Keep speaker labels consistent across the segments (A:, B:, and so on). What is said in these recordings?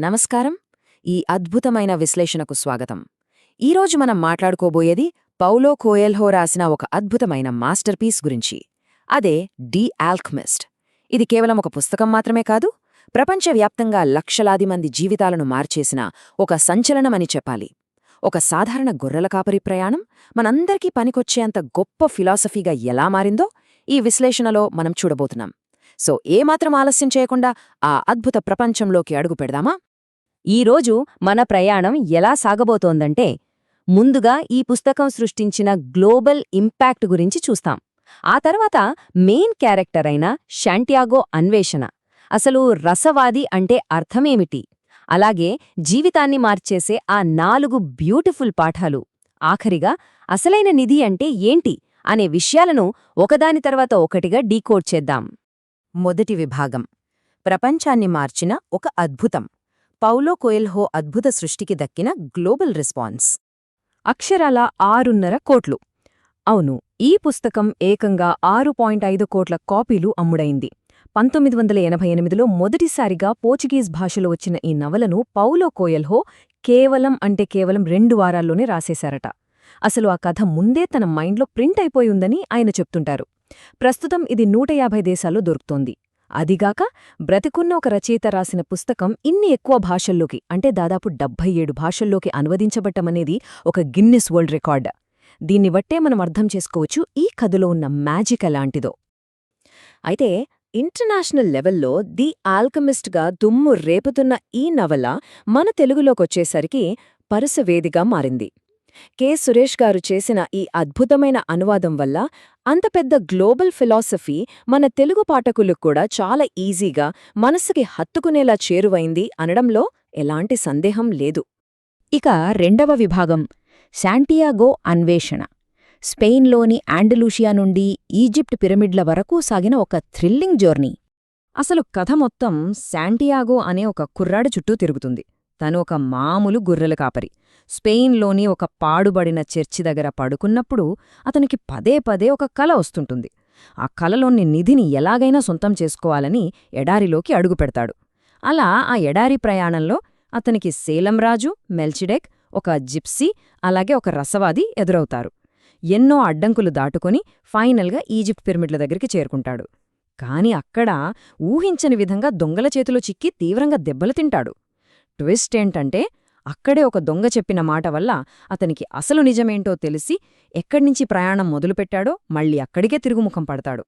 A: నమస్కారం. ఈ అద్భుతమైన విశ్లేషణకు స్వాగతం. ఈరోజు మనం మాట్లాడుకోబోయేది పౌలో కోయెల్హో రాసిన ఒక అద్భుతమైన మాస్టర్పీస్ గురించి. అదే ది ఆల్కెమిస్ట్. ఇది కేవలం ఒక పుస్తకం మాత్రమే కాదు, ప్రపంచవ్యాప్తంగా లక్షలాది మంది జీవితాలను మార్చేసిన ఒక సంచలనమని చెప్పాలి. ఒక సాధారణ గొర్రెల కాపరి ప్రయాణం మనందరికీ పనికొచ్చేంత గొప్ప ఫిలాసఫీగా ఎలా మారిందో ఈ విశ్లేషణలో మనం చూడబోతున్నాం. సో ఏమాత్రం ఆలస్యం చేయకుండా ఆ అద్భుత ప్రపంచంలోకి అడుగు పెడదామా?
B: ఈరోజు మన ప్రయాణం ఎలా సాగబోతోందంటే, ముందుగా ఈ పుస్తకం సృష్టించిన గ్లోబల్ ఇంపాక్ట్ గురించి చూస్తాం. ఆ తర్వాత మెయిన్ క్యారెక్టర్ అయిన శాంటియాగో అన్వేషణ, అసలు రసవాది అంటే అర్థమేమిటి, అలాగే జీవితాన్ని మార్చేసే ఆ 4 బ్యూటిఫుల్ పాఠాలు, ఆఖరిగా అసలైన నిధి అంటే ఏంటి అనే విషయాలను ఒకదాని తర్వాత ఒకటిగా డీకోడ్ చేద్దాం.
A: మొదటి విభాగం, ప్రపంచాన్ని మార్చిన ఒక అద్భుతం. పౌలో కోయెల్హో అద్భుత సృష్టికి దక్కిన గ్లోబల్ రెస్పాన్స్.
B: అక్షరాల 6.5 కోట్లు. అవును, ఈ పుస్తకం ఏకంగా 6.5 కోట్ల కాపీలు అమ్ముడైంది. 1988లో మొదటిసారిగా పోర్చుగీస్ భాషలో వచ్చిన ఈ నవలను పౌలో కోయెల్హో కేవలం 2 వారాల్లోనే రాసేశారట. అసలు ఆ కథ ముందే తన మైండ్లో ప్రింట్ అయిపోయి ఉందని ఆయన చెప్తుంటారు. ప్రస్తుతం ఇది 150 దేశాల్లో దొరుకుతోంది. అదిగాక బ్రతికున్న ఒక రచయిత రాసిన పుస్తకం ఇన్ని ఎక్కువ భాషల్లోకి, అంటే దాదాపు 77 భాషల్లోకి అనువదించబట్టమనేది ఒక గిన్నిస్ వరల్డ్ రికార్డ్. దీన్ని బట్టే మనం అర్థం చేసుకోవచ్చు ఈ కథలో ఉన్న మ్యాజిక్ ఎలాంటిదో.
A: అయితే ఇంటర్నేషనల్ లెవెల్లో ది ఆల్కెమిస్ట్గా దుమ్ము రేపుతున్న ఈ నవల మన తెలుగులోకొచ్చేసరికి పరుసవేదిగా మారింది. కె. సురేష్ గారు చేసిన ఈ అద్భుతమైన అనువాదం వల్ల అంత పెద్ద గ్లోబల్ ఫిలాసఫీ మన తెలుగు పాఠకులకు కూడా చాలా ఈజీగా మనసుకి హత్తుకునేలా చేరువైంది అనడంలో ఎలాంటి సందేహం లేదు.
B: ఇక రెండవ విభాగం, శాంటియాగో అన్వేషణ. స్పెయిన్లోని ఆండలూషియా నుండి ఈజిప్ట్ పిరమిడ్ల వరకు సాగిన ఒక థ్రిల్లింగ్ జర్నీ. అసలు కథ మొత్తం శాంటియాగో అనే ఒక కుర్రాడు చుట్టూ తిరుగుతుంది. తను ఒక మామూలు గొర్రెల కాపరి. స్పెయిన్లోని ఒక పాడుబడిన చర్చి దగ్గర పడుకున్నప్పుడు అతనికి పదే పదే ఒక కల వస్తుంటుంది. ఆ కలలోని నిధిని ఎలాగైనా సొంతం చేసుకోవాలని ఎడారిలోకి అడుగుపెడతాడు. అలా ఆ ఎడారి ప్రయాణంలో అతనికి సేలంరాజు, మెల్చిడెక్, ఒక జిప్సీ, అలాగే ఒక రసవాది ఎదురవుతారు. ఎన్నో అడ్డంకులు దాటుకొని ఫైనల్గా ఈజిప్ట్ పిరమిడ్ల దగ్గరికి చేరుకుంటాడు. కాని అక్కడ ఊహించని విధంగా దొంగల చేతిలో చిక్కి తీవ్రంగా దెబ్బలు తింటాడు. ట్విస్ట్ ఏంటంటే, అక్కడే ఒక దొంగ చెప్పిన మాట వల్ల అతనికి అసలు నిజమేంటో తెలిసి ఎక్కడ్నించి ప్రయాణం మొదలుపెట్టాడో మళ్ళీ అక్కడికే తిరుగుముఖం పడతాడు.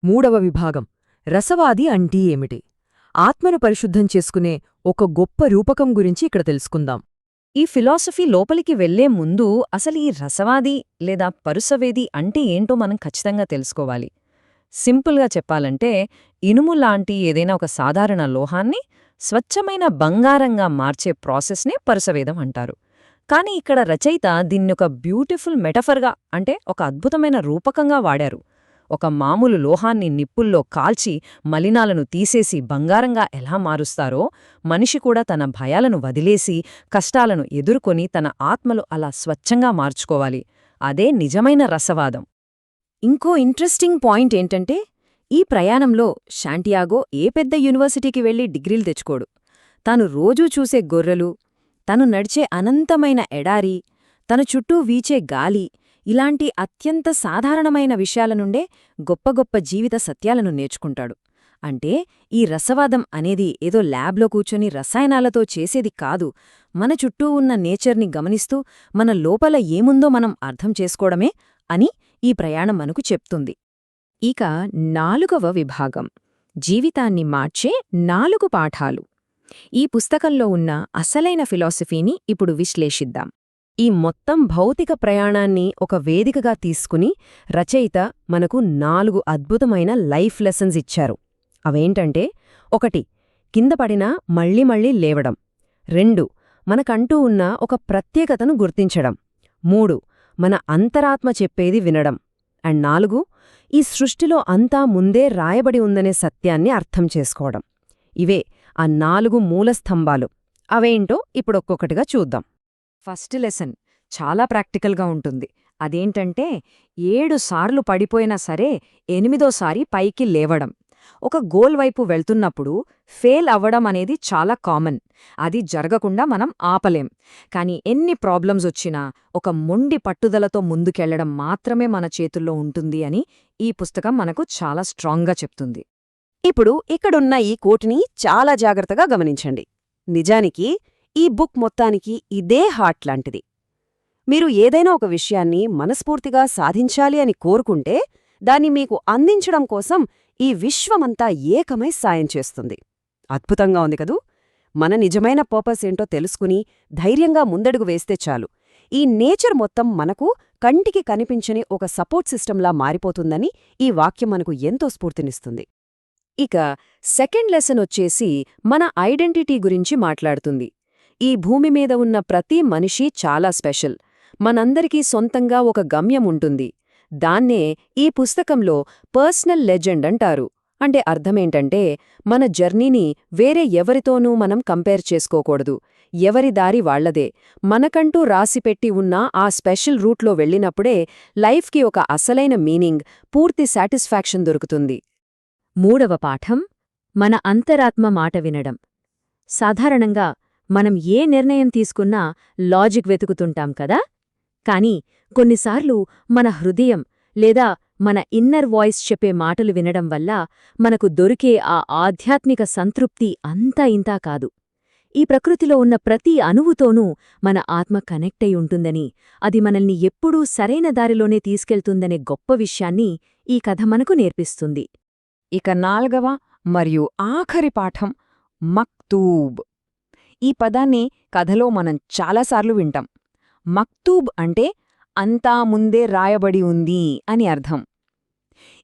C: మూడవ విభాగం, రసవాది అంటే ఏమిటి? ఆత్మను పరిశుద్ధం చేసుకునే ఒక గొప్ప రూపకం గురించి ఇక్కడ తెలుసుకుందాం.
B: ఈ ఫిలాసఫీ లోపలికి వెళ్లే ముందు అసలు ఈ రసవాది లేదా పరుసవేది అంటే ఏంటో మనం ఖచ్చితంగా తెలుసుకోవాలి. సింపుల్గా చెప్పాలంటే, ఇనుము లాంటి ఏదైనా ఒక సాధారణ లోహాన్ని స్వచ్ఛమైన బంగారంగా మార్చే ప్రాసెస్నే పరుసవేదం అంటారు. కాని ఇక్కడ రచయిత దీన్నొక బ్యూటిఫుల్ మెటఫర్గా, అంటే ఒక అద్భుతమైన రూపకంగా వాడారు. ఒక మామూలు లోహాన్ని నిప్పుల్లో కాల్చి మలినాలను తీసేసి బంగారంగా ఎలా మారుస్తారో, మనిషి కూడా తన భయాలను వదిలేసి కష్టాలను ఎదుర్కొని తన ఆత్మలు అలా స్వచ్ఛంగా మార్చుకోవాలి. అదే నిజమైన రసవాదం.
A: ఇంకో ఇంట్రెస్టింగ్ పాయింట్ ఏంటంటే, ఈ ప్రయాణంలో శాంటియాగో ఏ పెద్ద యూనివర్సిటీకి వెళ్లి డిగ్రీలు తెచ్చుకోడు. తాను రోజూ చూసే గొర్రెలు, తను నడిచే అనంతమైన ఎడారి, తన చుట్టూ వీచే గాలి, ఇలాంటి అత్యంత సాధారణమైన విషయాల నుండే గొప్ప గొప్ప జీవిత సత్యాలను నేర్చుకుంటాడు. అంటే ఈ రసవాదం అనేది ఏదో ల్యాబ్లో కూర్చొని రసాయనాలతో చేసేది కాదు, మన చుట్టూ ఉన్న నేచర్ని గమనిస్తూ మన లోపల ఏముందో మనం అర్థం చేసుకోవడమే అని ఈ ప్రయాణం మనకు చెప్తుంది.
B: ఇక 4వ విభాగం, జీవితాన్ని మార్చే 4 పాఠాలు. ఈ పుస్తకంలో ఉన్న అసలైన ఫిలాసఫీని ఇప్పుడు విశ్లేషిద్దాం. ఈ మొత్తం భౌతిక ప్రయాణాన్ని ఒక వేదికగా తీసుకుని రచయిత మనకు 4 అద్భుతమైన లైఫ్ లెసన్స్ ఇచ్చారు. అవేంటంటే, 1 కింద పడినా మళ్ళీ మళ్ళీ లేవడం, 2 మనకంటూ ఉన్న ఒక ప్రత్యేకతను గుర్తించడం, 3 మన అంతరాత్మ చెప్పేది వినడం, అండ్ 4 ఈ సృష్టిలో అంతా ముందే రాయబడి ఉందనే సత్యాన్ని అర్థం చేసుకోవడం. ఇవే ఆ 4 మూలస్తంభాలు. అవేంటో ఇప్పుడొక్కొక్కటిగా చూద్దాం.
A: ఫస్ట్ లెసన్ చాలా ప్రాక్టికల్గా ఉంటుంది. అదేంటంటే, 7 సార్లు పడిపోయినా సరే 8వ సారి పైకి లేవడం. ఒక గోల్ వైపు వెళ్తున్నప్పుడు ఫెయిల్ అవ్వడం అనేది చాలా కామన్. అది జరగకుండా మనం ఆపలేం. కానీ ఎన్ని ప్రాబ్లమ్స్ వచ్చినా ఒక మొండి పట్టుదలతో ముందుకెళ్లడం మాత్రమే మన చేతుల్లో ఉంటుంది అని ఈ పుస్తకం మనకు చాలా స్ట్రాంగ్గా చెప్తుంది.
D: ఇప్పుడు ఇక్కడున్న ఈ కోట్ని చాలా జాగ్రత్తగా గమనించండి. నిజానికి ఈ బుక్ మొత్తానికి ఇదే హార్ట్ లాంటిది. మీరు ఏదైనా ఒక విషయాన్ని మనస్ఫూర్తిగా సాధించాలి అని కోరుకుంటే దాన్ని మీకు అందించడం కోసం ఈ విశ్వమంతా ఏకమై సాయం చేస్తుంది. అద్భుతంగా ఉంది కదూ? మన నిజమైన పర్పస్ ఏంటో తెలుసుకుని ధైర్యంగా ముందడుగు వేస్తే చాలు, ఈ నేచర్ మొత్తం మనకు కంటికి కనిపించని ఒక సపోర్ట్ సిస్టంలా మారిపోతుందని ఈ వాక్యం మనకు ఎంతో స్ఫూర్తినిస్తుంది.
A: ఇక సెకండ్ లెసన్ వచ్చేసి మన ఐడెంటిటీ గురించి మాట్లాడుతుంది. ఈ భూమి మీద ఉన్న ప్రతి మనిషి చాలా స్పెషల్. మనందరికీ సొంతంగా ఒక గమ్యం ఉంటుంది. దాన్నే ఈ పుస్తకంలో పర్సనల్ లెజెండ్ అంటారు. అంటే అర్థమేంటంటే మన జర్నీని వేరే ఎవరితోనూ మనం కంపేర్ చేసుకోకూడదు. ఎవరి దారి వాళ్లదే. మనకంటూ రాసిపెట్టి ఉన్న ఆ స్పెషల్ రూట్లో వెళ్ళినప్పుడే లైఫ్కి ఒక అసలైన మీనింగ్, పూర్తి సాటిస్ఫాక్షన్ దొరుకుతుంది. మూడవ పాఠం మన అంతరాత్మ మాట వినడం. సాధారణంగా మనం ఏ నిర్ణయం తీసుకున్నా లాజిక్ వెతుకుతుంటాం కదా. కానీ కొన్నిసార్లు మన హృదయం లేదా మన ఇన్నర్ వాయిస్ చెప్పే మాటలు వినడం వల్ల మనకు దొరికే ఆ ఆధ్యాత్మిక సంతృప్తి అంతా ఇంతా కాదు. ఈ ప్రకృతిలో ఉన్న ప్రతి అణువుతోనూ మన ఆత్మ కనెక్ట్ అయి ఉంటుందని, అది మనల్ని ఎప్పుడూ సరైన దారిలోనే తీసుకెళ్తుందనే గొప్ప విషయాన్ని ఈ కథ మనకు నేర్పిస్తుంది.
B: ఇక 4వ మరియు ఆఖరి పాఠం మక్తూబ్. ఈ పదాన్ని కథలో మనం చాలాసార్లు వింటాం. మక్తూబ్ అంటే అంతా ముందే రాయబడి ఉంది అని అర్థం.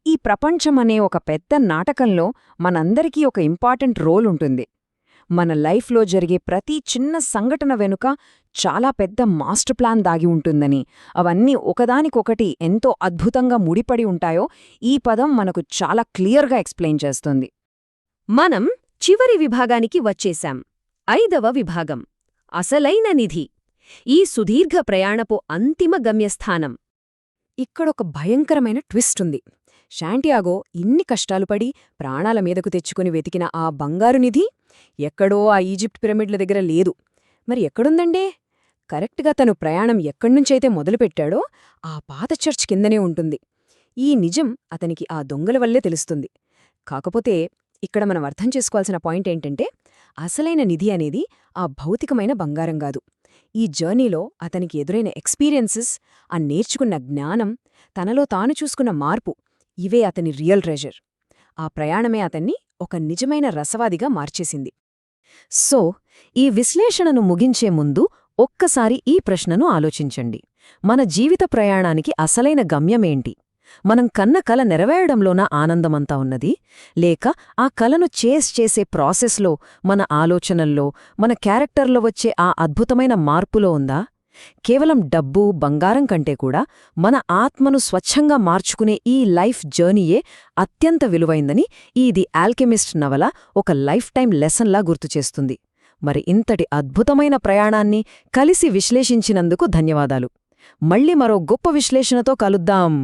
B: ఈ ప్రపంచమనే ఒక పెద్ద నాటకంలో మనందరికీ ఒక ఇంపార్టెంట్ రోల్ ఉంటుంది. మన లైఫ్లో జరిగే ప్రతి చిన్న సంఘటన వెనుక చాలా పెద్ద మాస్టర్ ప్లాన్ దాగి ఉంటుందని, అవన్నీ ఒకదానికొకటి ఎంతో అద్భుతంగా ముడిపడి ఉంటాయో ఈ పదం మనకు చాలా క్లియర్గా ఎక్స్ప్లెయిన్ చేస్తుంది.
A: మనం చివరి విభాగానికి వచ్చేశాం. 5వ విభాగం, అసలైన నిధి. ఈ సుదీర్ఘ ప్రయాణపు అంతిమ గమ్యస్థానం. ఇక్కడొక భయంకరమైన ట్విస్ట్ ఉంది. శాంటియాగో ఇన్ని కష్టాలు పడి ప్రాణాల మీదకు తెచ్చుకుని వెతికిన ఆ బంగారు నిధి ఎక్కడో ఆ ఈజిప్ట్ పిరమిడ్ల దగ్గర లేదు. మరి ఎక్కడుందండే? కరెక్ట్గా తను ప్రయాణం ఎక్కడ్నుంచైతే మొదలుపెట్టాడో ఆ పాత చర్చ్ కిందనే ఉంటుంది. ఈ నిజం అతనికి ఆ దొంగల వల్లే తెలుస్తుంది. కాకపోతే ఇక్కడ మనం అర్థం చేసుకోవాల్సిన పాయింట్ ఏంటంటే, అసలైన నిధి అనేది ఆ భౌతికమైన బంగారం కాదు. ఈ జర్నీలో అతనికి ఎదురైన ఎక్స్పీరియన్సెస్, ఆ నేర్చుకున్న జ్ఞానం, తనలో తాను చూసుకున్న మార్పు, ఇవే అతని రియల్ ట్రెజర్. ఆ ప్రయాణమే అతన్ని ఒక నిజమైన రసవాదిగా మార్చేసింది. సో, ఈ విశ్లేషణను ముగించే ముందు ఒక్కసారి ఈ ప్రశ్నను ఆలోచించండి. మన జీవిత ప్రయాణానికి అసలైన గమ్యమేంటి? మనం కన్న కల నెరవేరడంలోనా ఆనందమంతా ఉన్నది? లేక ఆ కలను చేసే ప్రాసెస్లో, మన ఆలోచనల్లో, మన క్యారెక్టర్లో వచ్చే ఆ అద్భుతమైన మార్పులో ఉందా? కేవలం డబ్బు, బంగారం కంటే కూడా మన ఆత్మను స్వచ్ఛంగా మార్చుకునే ఈ లైఫ్ జర్నీయే అత్యంత విలువైందని ఈ ది ఆల్కెమిస్ట్ నవల ఒక లైఫ్ టైం లెసన్లా గుర్తుచేస్తుంది. మరి ఇంతటి అద్భుతమైన ప్రయాణాన్ని కలిసి విశ్లేషించినందుకు ధన్యవాదాలు. మళ్ళీ మరో గొప్ప విశ్లేషణతో కలుద్దాం.